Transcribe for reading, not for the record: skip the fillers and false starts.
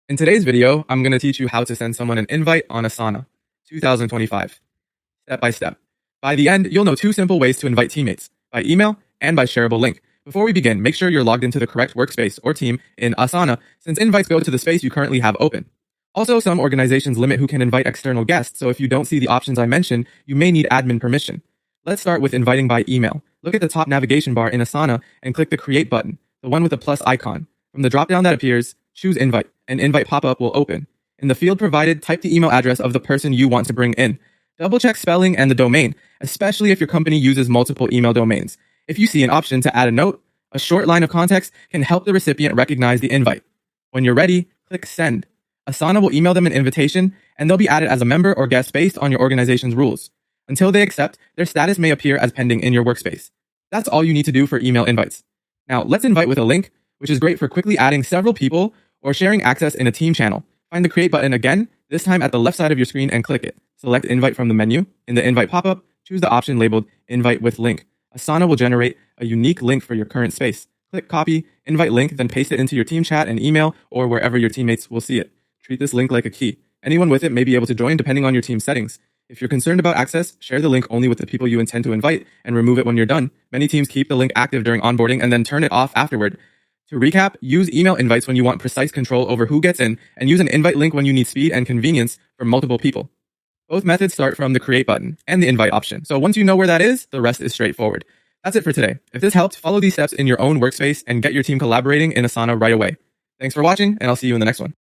In today's video, I'm going to teach you how to send someone an invite on Asana 2025, step by step. By the end, you'll know two simple ways to invite teammates, by email and by shareable link. Before we begin, make sure you're logged into the correct workspace or team in Asana, since invites go to the space you currently have open. Also, some organizations limit who can invite external guests, so if you don't see the options I mentioned, you may need admin permission. Let's start with inviting by email. Look at the top navigation bar in Asana and click the Create button, the one with the plus icon. From the dropdown that appears, choose Invite. An invite pop-up will open. In the field provided, type the email address of the person you want to bring in. Double-check spelling and the domain, especially if your company uses multiple email domains. If you see an option to add a note, a short line of context can help the recipient recognize the invite. When you're ready, click Send. Asana will email them an invitation, and they'll be added as a member or guest based on your organization's rules. Until they accept, their status may appear as pending in your workspace. That's all you need to do for email invites. Now, let's invite with a link, which is great for quickly adding several people or sharing access in a team channel. Find the Create button again, this time at the left side of your screen, and click it. Select Invite from the menu. In the Invite pop-up, choose the option labeled Invite with Link. Asana will generate a unique link for your current space. Click Copy, Invite Link, then paste it into your team chat and email or wherever your teammates will see it. Treat this link like a key. Anyone with it may be able to join depending on your team settings. If you're concerned about access, share the link only with the people you intend to invite and remove it when you're done. Many teams keep the link active during onboarding and then turn it off afterward. To recap, use email invites when you want precise control over who gets in, and use an invite link when you need speed and convenience for multiple people. Both methods start from the Create button and the Invite option, so once you know where that is, the rest is straightforward. That's it for today. If this helped, follow these steps in your own workspace and get your team collaborating in Asana right away. Thanks for watching, and I'll see you in the next one.